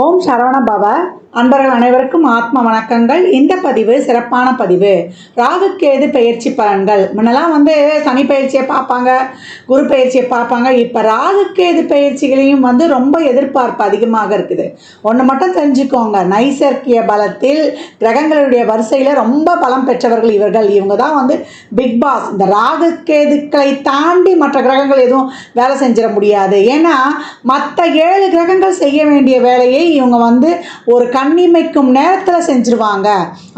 ஓம் சரவண பவ. அன்பர்கள் அனைவருக்கும் ஆத்ம வணக்கங்கள். இந்த பதிவு சிறப்பான பதிவு. ராகு கேது பெயர்ச்சி பலன்கள். முன்னெல்லாம் சனி பயிற்சியை பார்ப்பாங்க, குரு பயிற்சியை பார்ப்பாங்க. இப்போ ராகு கேது பயிற்சிகளையும் ரொம்ப எதிர்பார்ப்பு அதிகமாக இருக்குது. ஒன்று மட்டும் தெரிஞ்சுக்கோங்க, நைசர்கிய பலத்தில் கிரகங்களுடைய வரிசையில் ரொம்ப பலம் பெற்றவர்கள் இவர்கள். இவங்க தான் பிக் பாஸ். இந்த ராகு கேதுக்களை தாண்டி மற்ற கிரகங்கள் எதுவும் வேலை செஞ்சிட முடியாது. ஏன்னா மற்ற 7 கிரகங்கள் செய்ய வேண்டிய வேலையை இவங்க ஒரு கண்ணிமைக்கும் நேரத்தில் செஞ்சுருவாங்க.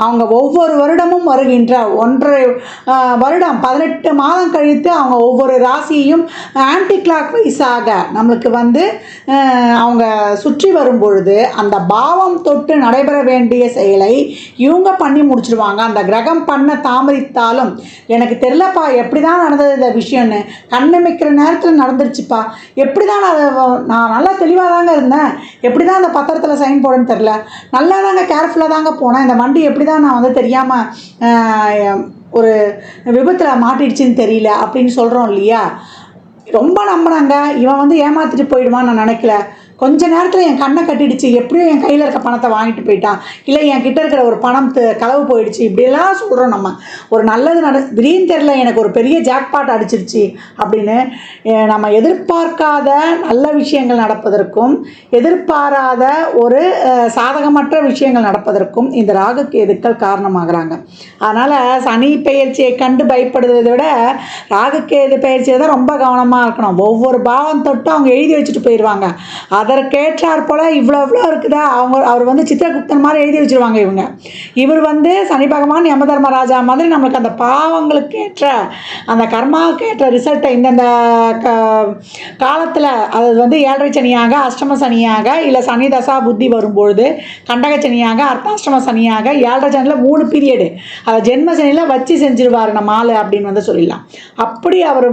அவங்க ஒவ்வொரு வருடமும் வருகின்ற 1.5 வருடம் 18 மாதம் கழித்து அவங்க ஒவ்வொரு ராசியையும் ஆன்டி கிளாக் வைஸாக நம்மளுக்கு அவங்க சுற்றி வரும் பொழுது அந்த பாவம் தொட்டு நடைபெற வேண்டிய செயலை இவங்க பண்ணி முடிச்சிருவாங்க. அந்த கிரகம் பண்ண தாமதித்தாலும் எனக்கு தெரியலப்பா எப்படி தான் நடந்தது இந்த விஷயம்னு, கண்ணிமைக்கிற நேரத்தில் நடந்துருச்சுப்பா, எப்படி தான் நான் நல்லா தெளிவாக தாங்க இருந்தேன், எப்படி தான் அந்த பத்திரத்தில் சைன் போடன்னு தெரில, நல்லா தாங்க கேர்ஃபுல்லாக தாங்க போனேன், இந்த வண்டி எப்படி தான் நான் தெரியாமல் ஒரு விபத்தில் மாட்டிடுச்சின்னு தெரியல அப்படின்னு சொல்கிறோம் இல்லையா. ரொம்ப நம்பினாங்க. இவன் ஏமாற்றிட்டு போயிடுவான்னு நான் நினைக்கல. கொஞ்ச நேரத்தில் என் கண்ணை கட்டிடுச்சு, எப்படியும் என் கையில் இருக்க பணத்தை வாங்கிட்டு போயிட்டான், இல்லை என் கிட்ட இருக்கிற ஒரு பணம் களவு போயிடுச்சு, இப்படியெல்லாம் சொல்கிறோம். நம்ம ஒரு நல்லது திடீர்னு தெரியல, எனக்கு ஒரு பெரிய ஜாக்பாட் அடிச்சிருச்சு அப்படின்னு நம்ம எதிர்பார்க்காத நல்ல விஷயங்கள் நடப்பதற்கும் எதிர்பாராத ஒரு சாதகமற்ற விஷயங்கள் நடப்பதற்கும் இந்த ராகு கேதுக்கள் காரணமாகறாங்க. அதனால் சனி பெயர்ச்சியை கண்டு பயப்படுவதை விட ராகு கேது பெயர்ச்சியை தான் ரொம்ப கவனமாக இருக்கணும். ஒவ்வொரு பாவம் தொட்டு அவங்க எழுதி வச்சுட்டு போயிடுவாங்க. அதற்கேற்றார் போல் இவ்வளோ இருக்குதா, அவர் சித்திரகுப்தன் மாதிரி எழுதி வச்சுருவாங்க. இவர் சனி பகவான் யமதர்மராஜா மாதிரி நம்மளுக்கு அந்த பாவங்களுக்கு ஏற்ற அந்த கர்மாவுக்கு ஏற்ற ரிசல்ட்டை இந்தந்த காலத்தில், அது 7.5 சனியாக, அஷ்டம சனியாக, இல்லை சனி தசா புத்தி வரும்பொழுது கண்டக சனியாக, அர்த்தாஷ்டம சனியாக, 7.5 சனியில் 3 பீரியடு அதை ஜென்ம சனியில் வச்சு செஞ்சிருவார் நம்ம ஆள் அப்படின்னு சொல்லிடலாம். அப்படி அவர்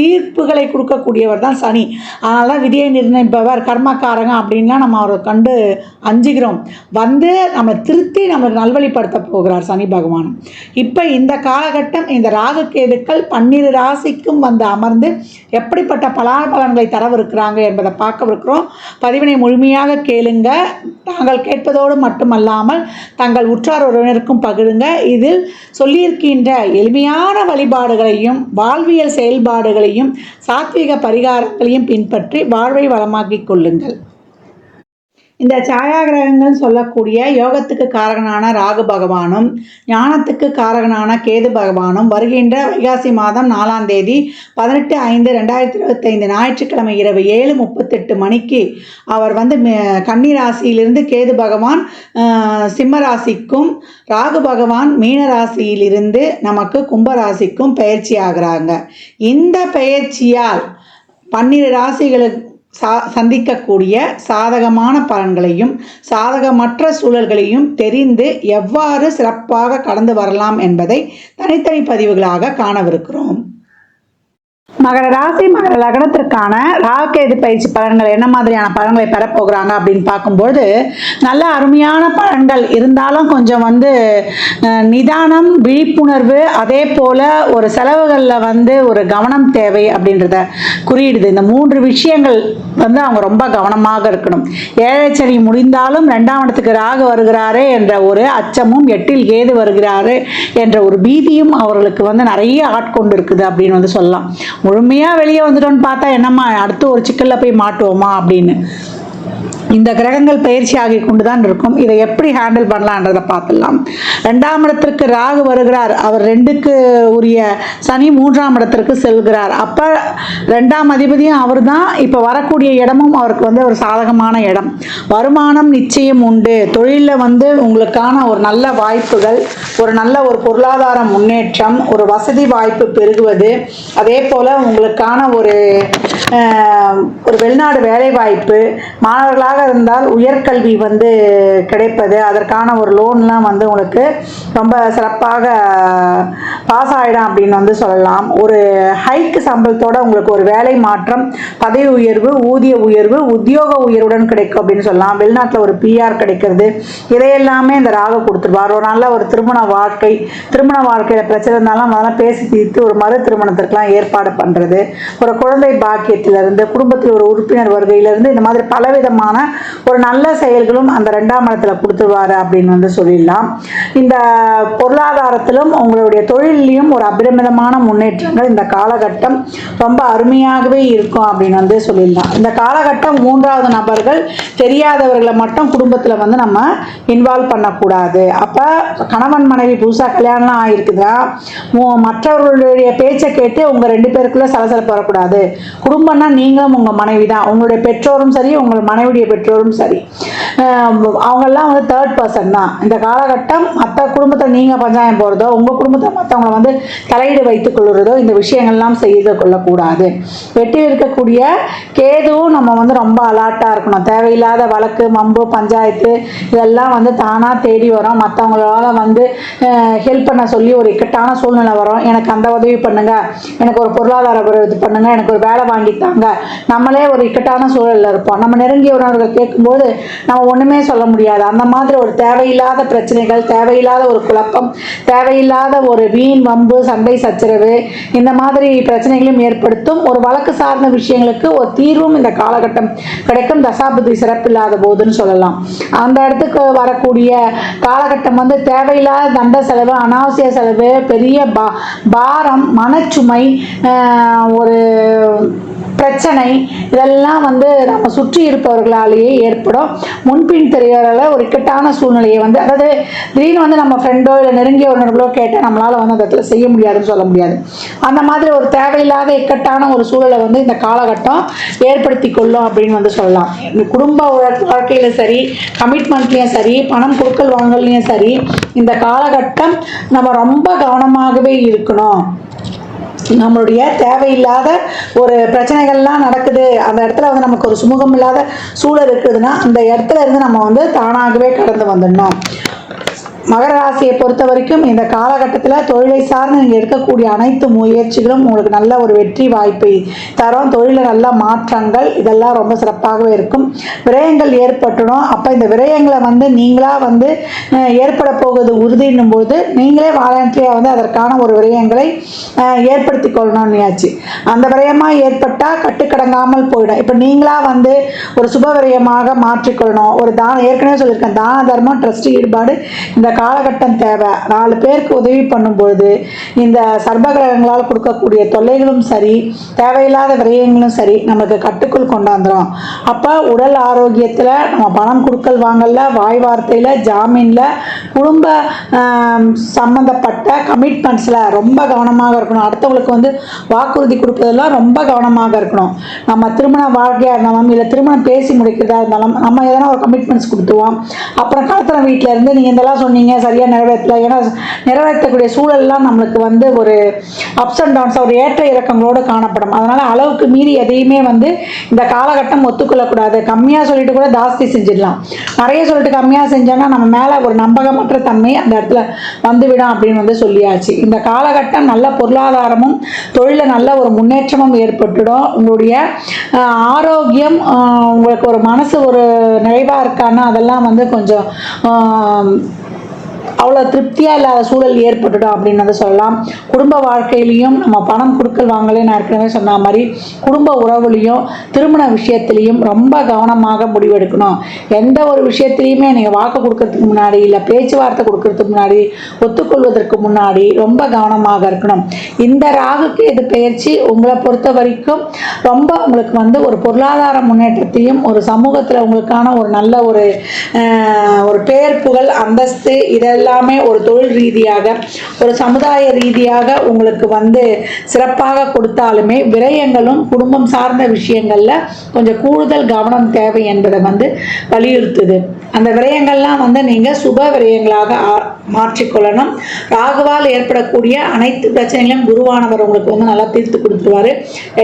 தீர்ப்புகளை கொடுக்கக்கூடியவர் தான் சனி. அதனால தான் விதியை நிர்ணயிப்பவர், கர்மக்காரங்க அப்படின்லாம் நம்ம அவரை கண்டு அஞ்சுகிறோம். நம்ம திருத்தி நம்ம நல்வழிப்படுத்த போகிறார் சனி பகவான். இப்போ இந்த காலகட்டம் இந்த ராகு கேதுக்கள் 12 ராசிக்கும் அமர்ந்து எப்படிப்பட்ட பலாபலன்களை தரவிருக்கிறாங்க என்பதை பார்க்கவிருக்கிறோம். பதிவினை முழுமையாக கேளுங்க. தாங்கள் கேட்பதோடு மட்டுமல்லாமல் தங்கள் உற்றார் உறவினருக்கும் பகிருங்க. இதில் சொல்லியிருக்கின்ற எளிமையான வழிபாடுகளையும் வாழ்வியல் செயல்பாடுகளையும் சாத்வீக பரிகாரங்களையும் பின்பற்றி வாழ்வை வளமாக்கிக் கொள்ளுங்கள். இந்த சாயா கிரகங்கள் சொல்லக்கூடிய யோகத்துக்கு காரகனான ராகு பகவானும் ஞானத்துக்கு காரகனான கேது பகவானும் வருகின்ற வைகாசி மாதம் 4ஆம் தேதி 18/5/2025 ஞாயிற்றுக்கிழமை இரவு 7:38 மணிக்கு அவர் கன்னி ராசியிலிருந்து கேது பகவான் சிம்ம ராசிக்கும், ராகு பகவான் மீன ராசியிலிருந்து நமக்கு கும்பராசிக்கும் பயிற்சி ஆகிறாங்க. இந்த பயிற்சியால் 12 ராசிகளுக்கு சந்திக்கக்கூடிய சாதகமான பலன்களையும் சாதகமற்ற சூழல்களையும் தெரிந்து எவ்வாறு சிறப்பாக கடந்து வரலாம் என்பதை தனித்தனி பதிவுகளாக காணவிருக்கிறோம். மகர ராசி மகர லக்னத்திற்கான ராகு கேது பயிற்சி பலன்கள் என்ன மாதிரியான பலன்களை பெறப்போகிறாங்க அப்படின்னு பார்க்கும்போது நல்ல அருமையான பலன்கள் இருந்தாலும் கொஞ்சம் நிதானம், விழிப்புணர்வு, அதே போல் ஒரு செலவுகளில் ஒரு கவனம் தேவை அப்படின்றத குறியிடுது. இந்த 3 விஷயங்கள் அவங்க ரொம்ப கவனமாக இருக்கணும். 7 சனி முடிந்தாலும் 2ஆம் இடத்துக்கு ராகு வருகிறாரே என்ற ஒரு அச்சமும், 8இல் கேது வருகிறாரு என்ற ஒரு பீதியும் அவர்களுக்கு நிறைய ஆட்கொண்டு இருக்குது அப்படின்னு சொல்லலாம். முழுமையாக வெளியே வந்துட்டோன்னு பார்த்தா என்னம்மா அடுத்து ஒரு சிக்கலில் போய் மாட்டுவோமா அப்படின்னு இந்த கிரகங்கள் பயிற்சி ஆகி கொண்டு தான் இருக்கும். இதை எப்படி ஹேண்டில் பண்ணலான்றதை பார்த்துடலாம். 2ஆம் இடத்திற்கு ராகு வருகிறார். அவர் 2க்கு உரிய சனி 3ஆம் இடத்திற்கு செல்கிறார். அப்போ 2ஆம் அதிபதியும் அவர் தான். இப்போ வரக்கூடிய இடமும் அவருக்கு ஒரு சாதகமான இடம். வருமானம் நிச்சயம் உண்டு. தொழிலில் உங்களுக்கான ஒரு நல்ல வாய்ப்புகள், ஒரு நல்ல ஒரு பொருளாதார முன்னேற்றம், ஒரு வசதி வாய்ப்பு பெருகுவது, அதே போல் உங்களுக்கான ஒரு வெளிநாடு வேலை வாய்ப்பு, மாணவர்களாக இருந்தால் உயர்கல்வி கிடைப்பது, அதற்கான ஒரு லோன்லாம் உங்களுக்கு ரொம்ப சிறப்பாக பாஸ் ஆகிடும் அப்படின்னு சொல்லலாம். ஒரு ஹைக் சம்பளத்தோட உங்களுக்கு ஒரு வேலை மாற்றம், பதவி உயர்வு, ஊதிய உயர்வு, உத்தியோக உயர்வுடன் கிடைக்கும் அப்படின்னு சொல்லலாம். வெளிநாட்டில் ஒரு பிஆர் கிடைக்கிறது, இதையெல்லாமே இந்த ராகு கொடுத்துருவார். ஒரு நல்ல ஒரு திருமண வாழ்க்கையில் பிரச்சனை இருந்தாலும் அதெல்லாம் பேசி தீர்த்து ஒரு மறு திருமணத்திற்கெல்லாம் ஏற்பாடு பண்ணுறது, ஒரு குழந்தை பாக்கிய ஆரோக்கியத்திலிருந்து, குடும்பத்தில் ஒரு உறுப்பினர் வருகையிலிருந்து இந்த மாதிரி பலவிதமான ஒரு நல்ல செயல்களும் அந்த 2ஆம் இடத்துல கொடுத்துருவாரு அப்படின்னு வந்து சொல்லிடலாம். இந்த பொருளாதாரத்திலும் உங்களுடைய தொழிலையும் ஒரு அபரிமிதமான முன்னேற்றங்கள் இந்த காலகட்டம் ரொம்ப அருமையாகவே இருக்கும் அப்படின்னு வந்து சொல்லிடலாம். இந்த காலகட்டம் 3வது நபர்கள் தெரியாதவர்களை மட்டும் குடும்பத்தில் வந்து நம்ம இன்வால்வ் பண்ணக்கூடாது. அப்போ கணவன் மனைவி புதுசாக கல்யாணம் ஆகிருக்குதா, மற்றவர்களுடைய பேச்சை கேட்டு உங்கள் 2 பேருக்குள்ள சலசலப்பு வரக்கூடாது. குடும்பம்னா நீங்களும் உங்கள் மனைவி தான், உங்களுடைய பெற்றோரும் சரி, உங்கள் மனைவியுடைய பெற்றோரும் சரி, அவங்கெல்லாம் வந்து தேர்ட் பர்சன் தான். இந்த காலகட்டம் மற்ற குடும்பத்தை நீங்கள் பஞ்சாயம் போகிறதோ, உங்கள் குடும்பத்தை மற்றவங்களை வந்து தலையீடு வைத்துக் கொள்கிறதோ, இந்த விஷயங்கள்லாம் செய்து கொள்ளக்கூடாது. வெட்டியில் இருக்கக்கூடிய கேதுவும் நம்ம வந்து ரொம்ப அலர்ட்டாக இருக்கணும். தேவையில்லாத வழக்கு, மம்பு, பஞ்சாயத்து இதெல்லாம் வந்து தானாக தேடி வரும். மற்றவங்களால வந்து ஹெல்ப் பண்ண சொல்லி ஒரு இக்கட்டான சூழ்நிலை வரும். எனக்கு அந்த உதவி பண்ணுங்க, எனக்கு ஒரு பொருளாதார இது பண்ணுங்க, எனக்கு ஒரு வேலை வாங்கித்தாங்க. நம்மளே ஒரு இக்கட்டான சூழலில் இருப்போம். நம்ம நெருங்கியவர்கள் கேட்கும்போது நம்ம ஒன்றுமே சொல்ல முடியாது. அந்த மாதிரி ஒரு தேவையில்லாத பிரச்சனைகள், தேவையில்லாத ஒரு குழப்பம், தேவையில்லாத ஒரு வீண் வம்பு, சண்டை சச்சரவு, இந்த மாதிரி பிரச்சனைகளையும் ஏற்படுத்தும். ஒரு வழக்கு சார்ந்த விஷயங்களுக்கு ஒரு தீர்வும் இந்த காலகட்டம் கிடைக்கும். தசாபுத்தி சிறப்பில்லாத போதுன்னு சொல்லலாம். அந்த இடத்துக்கு வரக்கூடிய காலகட்டம் வந்து தேவையில்லாத தண்ட செலவு, அனாவசிய செலவு, பெரிய பாரம், மனச்சுமை, ஒரு பிரச்சனை, இதெல்லாம் வந்து நம்ம சுற்றி இருப்பவர்களாலேயே ஏற்படும். முன்பின் தெரியாத ஒரு இக்கட்டான சூழ்நிலையை வந்து, அதாவது திடீர்னு வந்து நம்ம ஃப்ரெண்டோ இல்லை நெருங்கிய உறவினர்களோ கேட்டால் நம்மளால் வந்து அந்த இடத்துல செய்ய முடியாதுன்னு சொல்ல முடியாது. அந்த மாதிரி ஒரு தேவையில்லாத இக்கட்டான ஒரு சூழலை வந்து இந்த காலகட்டம் ஏற்படுத்தி கொள்ளும் அப்படின்னு வந்து சொல்லலாம். குடும்ப வாழ்க்கையில் சரி, கமிட்மெண்ட்லேயும் சரி, பணம் கொடுக்கல் வாங்கலையும் சரி, இந்த காலகட்டம் நம்ம ரொம்ப கவனமாகவே இருக்கணும். நம்மளுடைய தேவையில்லாத ஒரு பிரச்சனைகள்லாம் நடக்குது, அந்த இடத்துல வந்து நமக்கு ஒரு சுமூகம் இல்லாத சூழல் இருக்குதுன்னா அந்த இடத்துல இருந்து நம்ம வந்து தானாகவே கடந்து வந்துடணும். மகர ராசியை பொறுத்த வரைக்கும் இந்த காலகட்டத்தில் தொழிலை சார்ந்து நீங்கள் எடுக்கக்கூடிய அனைத்து முயற்சிகளும் உங்களுக்கு நல்ல ஒரு வெற்றி வாய்ப்பை தரும். தொழிலில் நல்ல மாற்றங்கள் இதெல்லாம் ரொம்ப சிறப்பாகவே இருக்கும். விரயங்கள் ஏற்பட்டுடும். அப்போ இந்த விரயங்களை வந்து நீங்களாக வந்து ஏற்பட போகுது உறுதின்னும் போது நீங்களே வாலண்டியாக வந்து அதற்கான ஒரு விரயங்களை ஏற்படுத்தி கொள்ளணும்னு ஆச்சு. அந்த விரயமாக ஏற்பட்டால் கட்டுக்கடங்காமல் போயிடும். இப்போ நீங்களாக வந்து ஒரு சுப விரயமாக மாற்றிக்கொள்ளணும். ஒரு ஏற்கனவே சொல்லியிருக்கேன், தான தர்மம், ட்ரஸ்ட் ஈடுபாடு இந்த காலகட்டம் தேவை. 4 பேருக்கு உதவி பண்ணும்பொழுது இந்த சர்பகிரகங்களால் கொடுக்கக்கூடிய தொல்லைகளும் சரி, தேவையில்லாத விரயங்களும் சரி நம்மளுக்கு கட்டுக்குள் கொண்டாந்துடும். அப்போ உடல் ஆரோக்கியத்தில் நம்ம பணம் கொடுக்கல் வாங்கல, வாய் வார்த்தையில், ஜாமீனில், குடும்ப சம்மந்தப்பட்ட கமிட்மெண்ட்ஸில் ரொம்ப கவனமாக இருக்கணும். அடுத்தவங்களுக்கு வந்து வாக்குறுதி கொடுப்பதெல்லாம் ரொம்ப கவனமாக இருக்கணும். நம்ம திருமண வாழ்க்கையாக இருந்தாலும் இல்லை திருமணம் பேசி முடிக்கிறதா இருந்தாலும் நம்ம எதனா ஒரு கமிட்மெண்ட்ஸ் கொடுத்துவோம். அப்புறம் கலத்திர வீட்டில் இருந்து நீங்கள் இதெல்லாம் சொன்னீங்க சரியாக நிறைவேற்றல, ஏன்னா நிறைவேற்றக்கூடிய சூழல்லாம் நம்மளுக்கு வந்து ஒரு அப்ஸ் அண்ட் டவுன்ஸ், ஒரு ஏற்ற இறக்கங்களோடு காணப்படும். அதனால் அளவுக்கு மீறி எதையுமே வந்து இந்த காலகட்டம் ஒத்துக்கொள்ளக்கூடாது. கம்மியாக சொல்லிட்டு கூட ஜாஸ்தி செஞ்சிடலாம். நிறைய சொல்லிட்டு கம்மியாக செஞ்சோன்னா நம்ம மேலே ஒரு நம்பகமற்ற தன்மை அந்த இடத்துல வந்துவிடும் அப்படின்னு வந்து சொல்லியாச்சு. இந்த காலகட்டம் நல்ல பொருளாதாரமும் தொழிலில் நல்ல ஒரு முன்னேற்றமும் ஏற்பட்டுடும். உங்களுடைய ஆரோக்கியம், உங்களுக்கு ஒரு மனசு ஒரு நிறைவாக இருக்கான்னா அதெல்லாம் வந்து கொஞ்சம் அவ்வளோ திருப்தியாக இல்லாத சூழல் ஏற்பட்டுடும் அப்படின்னு வந்து சொல்லலாம். குடும்ப வாழ்க்கையிலையும் நம்ம பணம் கொடுக்கல் வாங்கலே, நான் ஏற்கனவே சொன்ன மாதிரி குடும்ப உறவுலையும் திருமண விஷயத்துலையும் ரொம்ப கவனமாக முடிவெடுக்கணும். எந்த ஒரு விஷயத்துலையுமே நீங்கள் வாக்கு கொடுக்கறதுக்கு முன்னாடி இல்லை பேச்சுவார்த்தை கொடுக்கறதுக்கு முன்னாடி, ஒத்துக்கொள்வதற்கு முன்னாடி ரொம்ப கவனமாக இருக்கணும். இந்த ராகு கேது பெயர்ச்சி உங்களை பொறுத்த வரைக்கும் ரொம்ப உங்களுக்கு வந்து ஒரு பொருளாதார முன்னேற்றத்தையும், ஒரு சமூகத்தில் உங்களுக்கான ஒரு நல்ல ஒரு பெயர் புகழ் அந்தஸ்து இதெல்லாம் எல்லாமே ஒரு தொழில் ரீதியாக, ஒரு சமுதாய ரீதியாக உங்களுக்கு வந்து சிறப்பாக கொடுத்தாலுமே விரயங்களும் குடும்பம் சார்ந்த விஷயங்கள்ல கொஞ்சம் கூடுதல் கவனம் தேவை என்பதை வந்து வலியுறுத்துது. அந்த விரயங்கள்லாம் வந்து நீங்கள் சுப விரயங்களாக மாற்றிக்கொள்ளணும். ராகுவால் ஏற்படக்கூடிய அனைத்து பிரச்சனைகளையும் குருவானவர் உங்களுக்கு வந்து நல்லா தீர்த்து கொடுத்துருவாரு.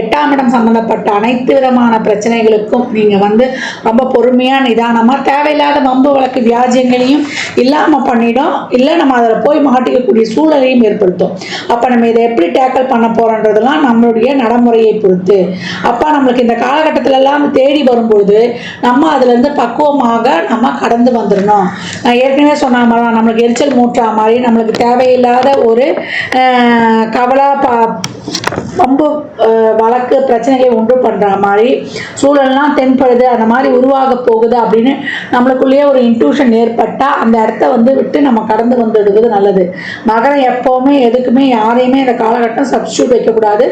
8ஆம் இடம் சம்பந்தப்பட்ட அனைத்து விதமான பிரச்சனைகளுக்கும் நீங்கள் வந்து ரொம்ப பொறுமையாக நிதானமாக தேவையில்லாத வம்பு வழக்கு வியாஜ்யங்களையும் இல்லாமல் பண்ணிடும். ஏற்படுத்தும், இல்லை நம்ம அதில் போய் மாட்டிக்கக்கூடிய சூழலையும் ஏற்படுத்தும். அப்போ நம்ம இதை எப்படி டேக்கிள் பண்ண போகிறோன்றதெல்லாம் நம்மளுடைய நடைமுறையை பொறுத்து. அப்போ நம்மளுக்கு இந்த காலகட்டத்திலலாம் தேடி வரும்பொழுது நம்ம அதுலேருந்து பக்குவமாக நம்ம கடந்து வந்துடணும். நான் ஏற்கனவே சொன்ன மாதிரி நம்மளுக்கு எரிச்சல் மூற்றா மாதிரி நம்மளுக்கு தேவையில்லாத ஒரு கவலை ரொம்ப வழக்கு பிரச்சனைகளை உண்டு பண்ணுற மாதிரி சூழல்லாம் தென்படுது, அந்த மாதிரி உருவாக போகுது அப்படின்னு நம்மளுக்குள்ளேயே ஒரு இன்ட்யூஷன் ஏற்பட்டால் அந்த இடத்த விட்டு நம்ம கடந்து வந்துடுவது நல்லது. மகரம் எப்போவுமே எதுக்குமே யாரையுமே இந்த காலகட்டம் சப்ஸ்டியூட் வைக்கக்கூடாது.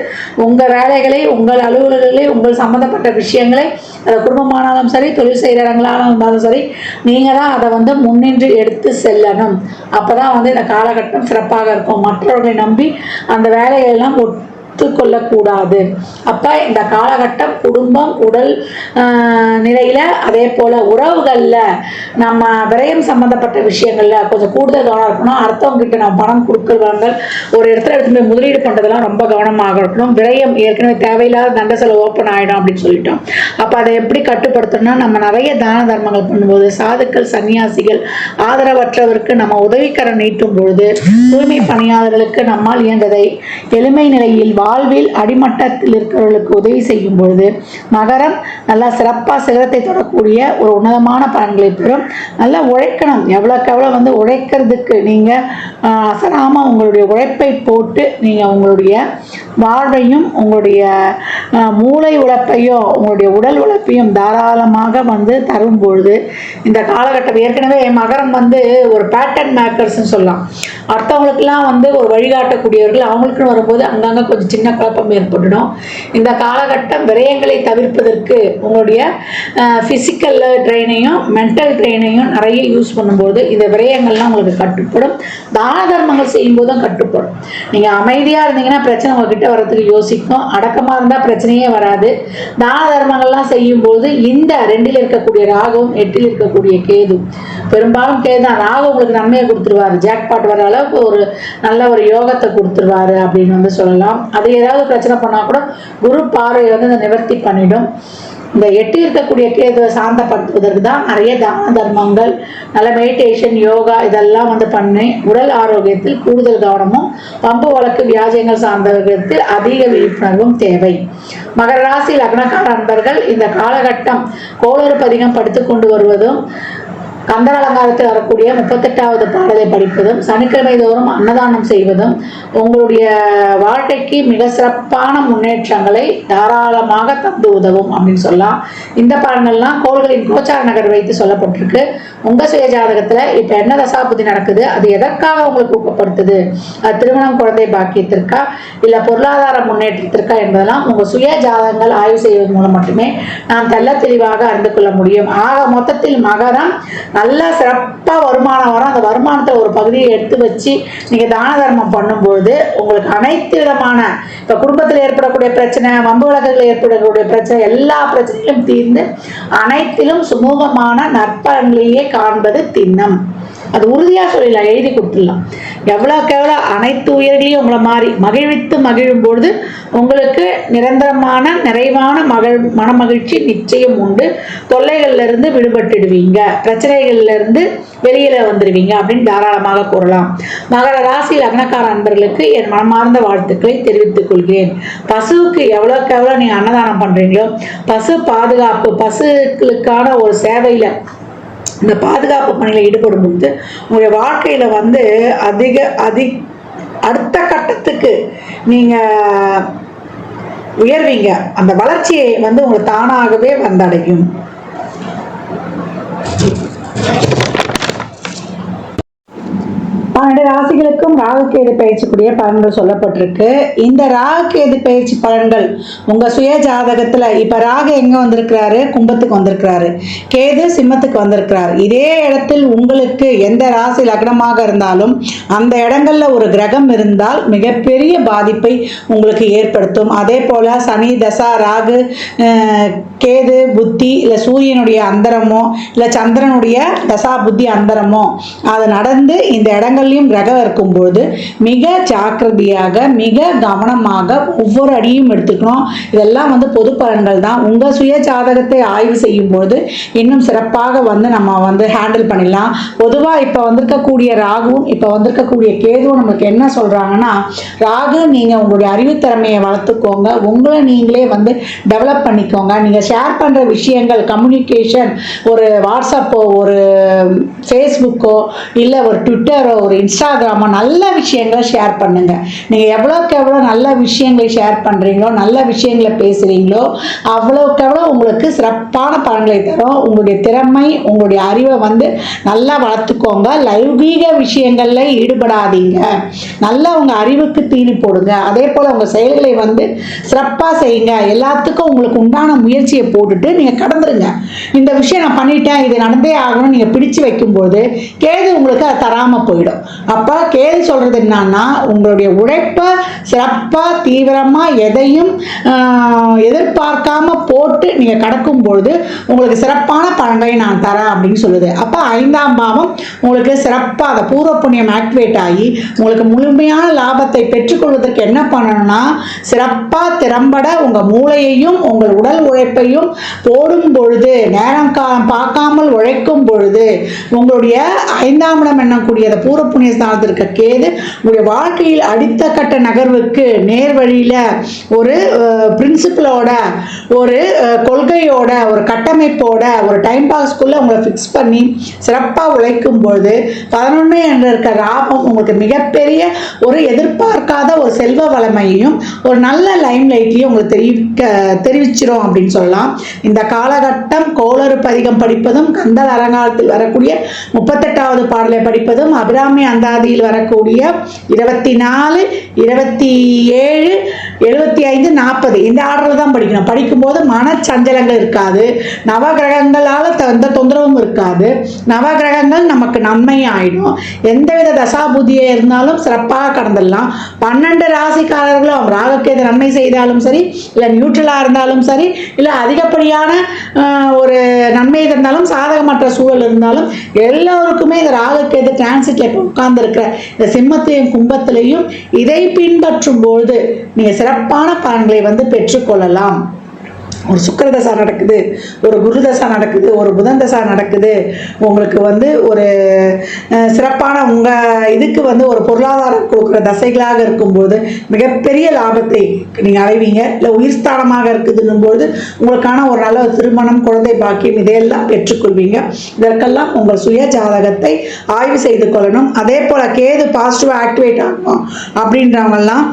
உங்கள் வேலைகளை, உங்கள் அலுவலகங்களை, உங்கள் சம்மந்தப்பட்ட விஷயங்களை, அது குடும்பமானாலும் சரி, தொழில் செய்கிற இடங்களாலும் இருந்தாலும் சரி, நீங்கள் தான் அதை முன்னின்று எடுத்து செல்லணும். அப்போ தான் இந்த காலகட்டம் சிறப்பாக இருக்கும். மற்றவர்களை நம்பி அந்த வேலைகளெல்லாம் கொள்ளக்கூடாது. அப்போ இந்த காலகட்டம் குடும்பம், உடல் நிலையில், அதே போல் உறவுகளில், நம்ம விரயம் சம்மந்தப்பட்ட விஷயங்களில் கொஞ்சம் கூடுதல் கவனம் இருக்கணும். அடுத்தவங்ககிட்ட நம்ம பணம் கொடுக்கறவங்கள் ஒரு இடத்துல எடுத்து போய் முதலீடு பண்ணுறதெல்லாம் ரொம்ப கவனமாக இருக்கணும். விரயம் ஏற்கனவே தேவையில்லாத தண்ட செலவு ஓப்பன் ஆகிடும் அப்படின்னு சொல்லிட்டோம். அப்போ அதை எப்படி கட்டுப்படுத்தணும்னா, நம்ம நிறைய தான தர்மங்கள் பண்ணும்போது, சாதுக்கள், சன்னியாசிகள், ஆதரவற்றவருக்கு நம்ம உதவிக்கரம் நீட்டும் பொழுது, தூய்மை பணியாளர்களுக்கு நம்மால் இயன்றதை எளிமை நிலையில் வாழ்வில் அடிமட்டத்தில் இருக்கிறவர்களுக்கு உதவி செய்யும் பொழுது மகரம் நல்லா சிறப்பாக சிகரத்தை தொடரக்கூடிய ஒரு உன்னதமான பலன்களை பெறும். நல்லா உழைக்கணும். எவ்வளோக்கு எவ்வளோ உழைக்கிறதுக்கு நீங்கள் அசராமல் உங்களுடைய உழைப்பை போட்டு நீங்கள் உங்களுடைய வாழ்வையும் உங்களுடைய மூளை உழைப்பையும் உங்களுடைய உடல் உழைப்பையும் தாராளமாக தரும் பொழுது இந்த காலகட்டம் ஏற்கனவே மகரம் ஒரு பேட்டர்ன் மேக்கர்ஸ்ன்னு சொல்லலாம். அடுத்தவங்களுக்கெல்லாம் ஒரு வழிகாட்டக்கூடியவர்கள். அவங்களுக்குன்னு வரும்போது அங்கங்கே கொஞ்சம் சின்ன குழப்பம் ஏற்பட்டுடும். இந்த காலகட்டம் விரயங்களை தவிர்ப்பதற்கு உங்களுடைய ஃபிசிக்கல் ட்ரெயினையும் மென்டல் ட்ரெயினையும் நிறைய யூஸ் பண்ணும்போது இந்த விரயங்கள்லாம் உங்களுக்கு கட்டுப்படும். தான தர்மங்கள் செய்யும் போதும் கட்டுப்படும். நீங்கள் அமைதியாக இருந்தீங்கன்னா பிரச்சனை உங்ககிட்ட வர்றதுக்கு யோசிக்கும். அடக்கமாக இருந்தால் பிரச்சனையே வராது. தான தர்மங்கள்லாம் செய்யும்போது இந்த 2ல் இருக்கக்கூடிய ராகுவும் 8ல் இருக்கக்கூடிய கேது, பெரும்பாலும் கேது தான். ராகு உங்களுக்கு நன்மையை கொடுத்துருவாரு. ஜாக்பாட் வர அளவுக்கு ஒரு நல்ல ஒரு யோகத்தை கொடுத்துருவாரு அப்படின்னு சொல்லலாம். அது ஏதாவது பிரச்சனை பண்ணால் கூட குரு பார்வை அதை நிவர்த்தி பண்ணிடும். இந்த 8 இருக்கக்கூடிய கேதுவை சாந்தப்படுத்துவதற்கு தான் நிறைய தான தர்மங்கள், நல்ல மெடிடேஷன், யோகா இதெல்லாம் பண்ணி உடல் ஆரோக்கியத்தில் கூடுதல் கவனமும், பம்பு வழக்கு வியாஜயங்கள் சார்ந்த விதத்தில் அதிக விழிப்புணர்வும் தேவை. மகர ராசி லக்னக்கார அன்பர்கள் இந்த காலகட்டம் கோளறு பதிகம் படித்து கொண்டு வருவதும், கந்தர் அலங்காரத்தில் வரக்கூடிய 38வது பாடலை படிப்பதும், சனிக்கிழமை தோறும் அன்னதானம் செய்வதும் உங்களுடைய வாழ்க்கைக்கு மிக சிறப்பான முன்னேற்றங்களை தாராளமாக தந்து உதவும் அப்படின்னு சொல்லலாம். இந்த பலன்கள்லாம் கோள்களின் கோச்சார நகர் வைத்து சொல்லப்பட்டிருக்கு. உங்கள் சுய ஜாதகத்தில் இப்போ என்ன தசாபுத்தி நடக்குது, அது எதற்காக உங்களுக்கு ஊக்கப்படுத்துது, அது திருமணம், குழந்தை பாக்கியத்திற்கா இல்லை பொருளாதார முன்னேற்றத்திற்கா என்பதெல்லாம் உங்கள் சுய ஜாதகங்கள் ஆய்வு செய்வதன் மூலம் மட்டுமே நாம் தெள்ள தெளிவாக அறிந்து கொள்ள முடியும். ஆக மொத்தத்தில் மகரம் நல்லா சிறப்பாக வருமானம் வரும். அந்த வருமானத்தை ஒரு பகுதியை எடுத்து வச்சு நீங்கள் தான தர்மம் பண்ணும்போது உங்களுக்கு அனைத்து விதமான இப்போ குடும்பத்தில் ஏற்படக்கூடிய பிரச்சனை, வம்பு வழக்குகளில் ஏற்படக்கூடிய பிரச்சனை, எல்லா பிரச்சனையும் தீர்ந்து அனைத்திலும் சுமூகமான நற்பலன்களையே காண்பது திண்ணம். அது உறுதியாக சொல்லிடலாம், எழுதி கொடுத்துடலாம். எவ்வளோக்கு எவ்வளோ அனைத்து உயிர்களையும் உங்களை மாறி மகிழ்வித்து மகிழும் பொழுது உங்களுக்கு நிரந்தரமான நிறைவான மனமகிழ்ச்சி நிச்சயம் உண்டு. தொல்லைகள்லேருந்து விடுபட்டுடுவீங்க, பிரச்சனைகள்லேருந்து வெளியில் வந்துடுவீங்க அப்படின்னு தாராளமாக கூறலாம். மகர ராசி லக்னக்கார அன்பர்களுக்கு என் மனமார்ந்த வாழ்த்துக்களை தெரிவித்துக் கொள்கிறேன். பசுவுக்கு எவ்வளோக்கு எவ்வளோ நீங்கள் அன்னதானம் பண்ணுறீங்களோ, பசு பாதுகாப்பு, பசுக்களுக்கான ஒரு சேவையில் இந்த பாதுகாப்பு பணியில் ஈடுபடும் போது உங்களுடைய வாழ்க்கையில் அடுத்த கட்டத்துக்கு நீங்கள் உயர்வீங்க. அந்த வளர்ச்சியை உங்களுக்கு தானாகவே வந்தடையும். 12 ராசிகளுக்கும் ராகுகேது பயிற்சிக்குரிய பலன்கள் சொல்லப்பட்டிருக்கு. இந்த ராகுகேது பயிற்சி பலன்கள் உங்க சுய ஜாதகத்துல இப்ப ராகு எங்க வந்திருக்கிறாரு, கும்பத்துக்கு வந்திருக்கிறாரு, கேது சிம்மத்துக்கு வந்திருக்கிறார். இதே இடத்தில் உங்களுக்கு எந்த ராசி லக்னமாக இருந்தாலும் அந்த இடங்கள்ல ஒரு கிரகம் இருந்தால் மிகப்பெரிய பாதிப்பை உங்களுக்கு ஏற்படுத்தும். அதே போல சனி தசா, ராகு, கேது புத்தி, இல்லை சூரியனுடைய அந்தரமோ இல்லை சந்திரனுடைய தசா புத்தி அந்தரமோ அது நடந்து இந்த இடங்கள்லையும் வீட்லேயும் கிரகம் இருக்கும்போது மிக ஜாக்கிரதையாக மிக கவனமாக ஒவ்வொரு அடியும் எடுத்துக்கணும். இதெல்லாம் வந்து பொது பலன்கள் தான். உங்கள் சுய ஜாதகத்தை ஆய்வு செய்யும்போது இன்னும் சிறப்பாக வந்து நம்ம வந்து ஹேண்டில் பண்ணிடலாம். பொதுவாக இப்போ வந்திருக்கக்கூடிய ராகுவும் இப்போ வந்திருக்கக்கூடிய கேதுவும் நமக்கு என்ன சொல்கிறாங்கன்னா, ராகு நீங்கள் உங்களுடைய அறிவுத்திறமையை வளர்த்துக்கோங்க, உங்களை நீங்களே வந்து டெவலப் பண்ணிக்கோங்க. நீங்கள் ஷேர் பண்ணுற விஷயங்கள் கம்யூனிகேஷன், ஒரு வாட்ஸ்அப்போ ஒரு ஃபேஸ்புக்கோ இல்லை ஒரு ட்விட்டரோ ஒரு இன்ஸ்டாகிராமோ நல்ல விஷயங்களை ஷேர் பண்ணுங்கள். நீங்கள் எவ்வளோக்கு எவ்வளோ நல்ல விஷயங்களை ஷேர் பண்ணுறீங்களோ, நல்ல விஷயங்களை பேசுகிறீங்களோ, அவ்வளோக்கு எவ்வளோ உங்களுக்கு சிறப்பான பலன்களை தரும். உங்களுடைய திறமை உங்களுடைய அறிவை வந்து நல்லா வளர்த்துக்கோங்க. லௌகீக விஷயங்களில் ஈடுபடாதீங்க. நல்லா உங்கள் அறிவுக்கு தீனி போடுங்க. அதே போல் உங்கள் செயல்களை வந்து சிறப்பாக செய்யுங்க. எல்லாத்துக்கும் உங்களுக்கு உண்டான முயற்சியை போட்டுட்டு நீங்கள் கடந்துருங்க. இந்த விஷயம் நான் பண்ணிட்டேன், இது நடந்தே ஆகணும் நீங்கள் பிடிச்சு வைக்கும்போது கேது உங்களுக்கு அதை தராமல் போயிடும். அப்போ கேது சொல்கிறது என்னன்னா, உங்களுடைய உழைப்பை சிறப்பாக தீவிரமாக எதையும் எதிர்பார்க்காம போட்டு நீங்கள் கடக்கும் பொழுது உங்களுக்கு சிறப்பான பலன்களை நான் தரேன் அப்படின்னு சொல்லுது. அப்போ 5ஆம் பாவம் உங்களுக்கு சிறப்பாக அந்த பூர்வ புண்ணியம் ஆக்டிவேட் ஆகி உங்களுக்கு முழுமையான லாபத்தை பெற்றுக்கொள்வதற்கு என்ன பண்ணணும்னா, சிறப்பாக திறம்பட உங்கள் மூளையையும் உங்கள் உடல் உழைப்பையும் போடும் பொழுது, நேரம் காலம் பார்க்காமல் உழைக்கும் பொழுது உங்களுடைய 5ஆம் இடம் என்னக்கூடிய அந்த பூர்வ புண்ணிய ஸ்தானத்தில் இருக்க கேது உங்களுடைய வாழ்க்கையில் அடுத்த கட்ட நகர்வுக்கு நேர் வழியில் ஒரு பிரின்சிபலோட, ஒரு கொள்கையோட, ஒரு கட்டமைப்போட, ஒரு டைம் பாஸ்க்குள்ள உங்களை ஃபிக்ஸ் பண்ணி சிறப்பாக உழைக்கும் பொழுது 11 என்ற இருக்க லாபம் உங்களுக்கு மிகப்பெரிய ஒரு எதிர்பார்க்காத ஒரு செல்வ வளமையையும் ஒரு நல்ல லைம் லைட்லையும் உங்களுக்கு தெரிவிச்சிடும் அப்படின்னு சொல்லலாம். இந்த காலகட்டம் கோளறு பதிகம் படிப்பதும், கந்தல் அலங்காரத்தில் வரக்கூடிய 38வது பாடலை படிப்பதும், அபிராமி அந்தாதியில் வரக்கூடிய 24, 27, 75, 40 இந்த ஆர்டரில் தான் படிக்கணும். படிக்கும்போது மனச்சஞ்சலங்கள் இருக்காது. நவகிரகங்களால் எந்த தொந்தரவும் இருக்காது. நவகிரகங்கள் நமக்கு நன்மை ஆயிடும். எந்தவித தசாபுதியே இருந்தாலும் சிறப்பாக கடந்துடலாம். 12 ராசிக்காரர்களும் ராகுக்கேது நன்மை செய்தாலும் சரி, இல்லை நியூட்ரலாக இருந்தாலும் சரி, இல்லை அதிகப்படியான ஒரு நன்மை இருந்தாலும், சாதகமற்ற சூழல் இருந்தாலும், எல்லோருக்குமே இந்த ராகுக்கேது டிரான்சிட்ல உட்கார்ந்து இருக்கிற இந்த சிம்மத்தையும் கும்பத்திலையும் இதை பின்பற்றும் போது நீங்கள் சிறப்பான பலன்களை வந்து பெற்றுக்கொள்ளலாம். ஒரு சுக்கிர தசா நடக்குது, ஒரு குரு தசா நடக்குது, ஒரு புதன் தசா நடக்குது, உங்களுக்கு வந்து ஒரு சிறப்பான உங்கள் இதுக்கு வந்து ஒரு பொருளாதாரம் கொடுக்குற தசைகளாக இருக்கும்போது மிகப்பெரிய லாபத்தை நீங்கள் அடைவீங்க. இல்லை உயிர் ஸ்தானமாக இருக்குதுன்னும் போது உங்களுக்கான ஒரு நல்ல திருமணம், குழந்தை பாக்கியம் இதையெல்லாம் பெற்றுக்கொள்வீங்க. இதற்கெல்லாம் உங்கள் சுய ஜாதகத்தை ஆய்வு செய்து கொள்ளணும். அதே போல் கேது பாசிட்டிவாக ஆக்டிவேட் ஆகணும் அப்படின்றவங்கெல்லாம்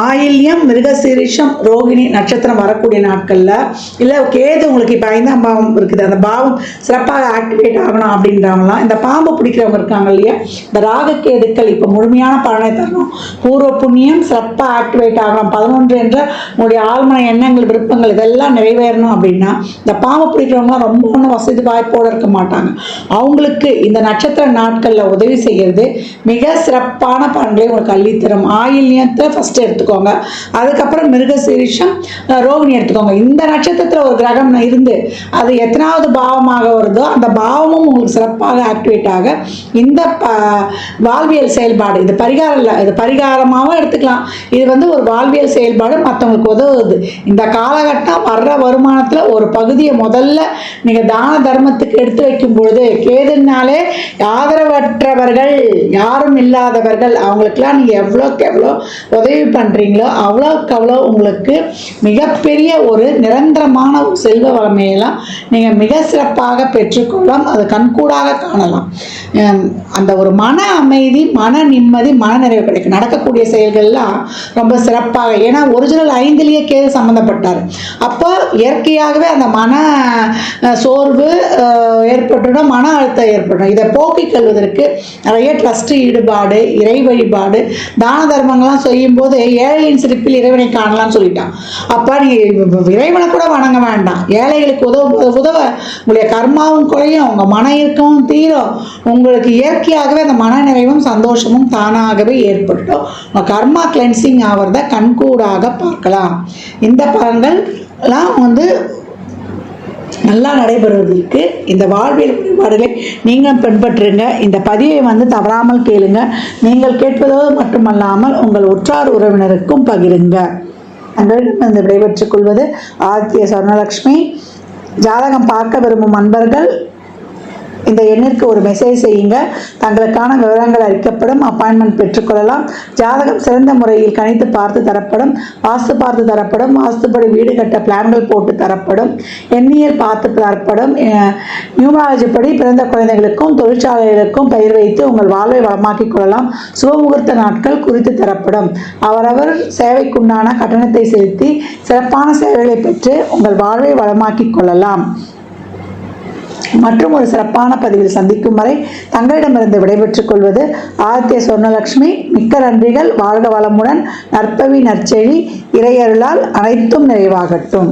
ஆயில்யம், மிருகசீரிஷம், ரோகிணி நட்சத்திரம் வரக்கூடிய நாட்களில், இல்லை கேது உங்களுக்கு இப்போ 5ஆம் பாவம் இருக்குது, அந்த பாவம் சிறப்பாக ஆக்டிவேட் ஆகணும் அப்படின்றவங்களாம், இந்த பாம்பு பிடிக்கிறவங்க இருக்காங்க இல்லையா, இந்த ராகுக்கேதுக்கள் இப்போ முழுமையான பலனை தரணும். பூர்வ புண்ணியம் சிறப்பாக ஆக்டிவேட் ஆகணும். 11 என்ற உங்களுடைய ஆழ்மன எண்ணங்கள், விருப்பங்கள் இதெல்லாம் நிறைவேறணும் அப்படின்னா, இந்த பாம்பு பிடிக்கிறவங்களாம் ரொம்ப ஒன்றும் வசதி வாய்ப்போடு இருக்க மாட்டாங்க. அவங்களுக்கு இந்த நட்சத்திர நாட்களில் உதவி செய்கிறது மிக சிறப்பான பலன்களை உங்களுக்கு அள்ளித்தரும். ஆயில்யத்தை ஃபஸ்ட்டு எடுத்துக்கோங்க, அதுக்கப்புறம் மிருகசீரிஷம், ரோகிணி எடுத்துக்கோங்க. இந்த நட்சத்திரத்தில் ஒரு கிரகம் இருந்து அது எத்தனாவது பாவமாக வருதோ அந்த பாவமும் உங்களுக்கு சிறப்பாக ஆக்டிவேட் ஆக இந்த வாழ்வியல் செயல்பாடு, இது பரிகாரம் இல்லை, இது பரிகாரமாகவும் எடுத்துக்கலாம். இது வந்து ஒரு வாழ்வியல் செயல்பாடு, மற்றவங்களுக்கு உதவுது. இந்த காலகட்டம் வர்ற வருமானத்தில் ஒரு பகுதியை முதல்ல நீங்கள் தான தர்மத்துக்கு எடுத்து வைக்கும் பொழுது, கேதுனாலே ஆதரவற்றவர்கள், யாரும் இல்லாதவர்கள், அவங்களுக்கெல்லாம் நீங்கள் எவ்வளோக்கு எவ்வளோ உதவி பண்ணுறீங்களோ அவ்வளோக்கு அவ்வளோ உங்களுக்கு மிகப்பெரிய ஒரு நிரந்தரமான செல்வ வளமையெல்லாம் நீங்கள் மிக சிறப்பாக பெற்றுக்கொள்ளலாம். அது கண்கூடாக காணலாம். அந்த ஒரு மன அமைதி, மன நிம்மதி, மன நிறைவு கிடைக்கும். நடக்கக்கூடிய செயல்கள்லாம் ரொம்ப சிறப்பாக, ஏன்னா ஒரிஜினல் 5லேயே கேது சம்மந்தப்பட்டார். அப்போ இயற்கையாகவே அந்த மன சோர்வு ஏற்பட்டுடும், மன அழுத்தம் ஏற்படும். இதை போக்கிக் கொள்வதற்கு நிறைய ட்ரஸ்ட் ஈடுபாடு, இறை வழிபாடு, தான தர்மங்கள்லாம் செய்யும்போது ஏழையின் சிரிப்பில் இறைவனை காணலாம்னு சொல்லிட்டான். அப்போ நீங்கள் இறைவனை கூட வணங்க வேண்டாம், ஏழைகளுக்கு உதவ உங்களுடைய கர்மாவும் குறையும், உங்கள் மன இறுக்கமும் தீரும், உங்களுக்கு இயற்கையாகவே அந்த மன நிறைவும் சந்தோஷமும் தானாகவே ஏற்பட்டுடும். உங்கள் கர்மா கிளென்சிங் ஆகிறத கண்கூடாக பார்க்கலாம். இந்த பலன்கள் எல்லாம் வந்து நல்லா நடைபெறுவதற்கு இந்த வாழ்வியல் வழிபாடுகளை நீங்கள் பின்பற்றுங்க. இந்த பதிவை தவறாமல் கேளுங்க. நீங்கள் கேட்பதோடு மட்டுமல்லாமல் உங்கள் உற்றார் உறவினருக்கும் பகிருங்க. தங்களிடம் விடைபெற்றுக் கொள்வது ஆதித்ய சொர்ணலக்ஷ்மி. ஜாதகம் பார்க்க விரும்பும் அன்பர்கள் இந்த எண்ணிற்கு ஒரு மெசேஜ் செய்யுங்க. தங்களுக்கான விவரங்கள் அளிக்கப்படும். அப்பாயின்மெண்ட் பெற்றுக்கொள்ளலாம். ஜாதகம் சிறந்த முறையில் கணித்து பார்த்து தரப்படும். வாஸ்து பார்த்து தரப்படும். வாஸ்துப்படி வீடு கட்ட பிளான்கள் போட்டு தரப்படும். எண்ணியல் பார்த்து தரப்படும். நியூமராலஜி படி பிறந்த குழந்தைகளுக்கும் தொழிற்சாலைகளுக்கும் பெயர் வைத்து உங்கள் வாழ்வை வளமாக்கிக் கொள்ளலாம். சுபமுகூர்த்த நாட்கள் குறித்து தரப்படும். அவரவர் சேவைக்குண்டான கட்டணத்தை செலுத்தி சிறப்பான சேவைகளை பெற்று உங்கள் வாழ்வை வளமாக்கிக் கொள்ளலாம். மற்றும் ஒரு சிறப்பான பதிவில் சந்திக்கும் வரை தங்களிடமிருந்து விடைபெற்றுக் கொள்வது ஆதித்ய சொர்ணலக்ஷ்மி. மிக்க நன்றிகள். வாழ்க வளமுடன். நற்பவி நற்செழி. இறையருளால் அனைத்தும் நிறைவாகட்டும்.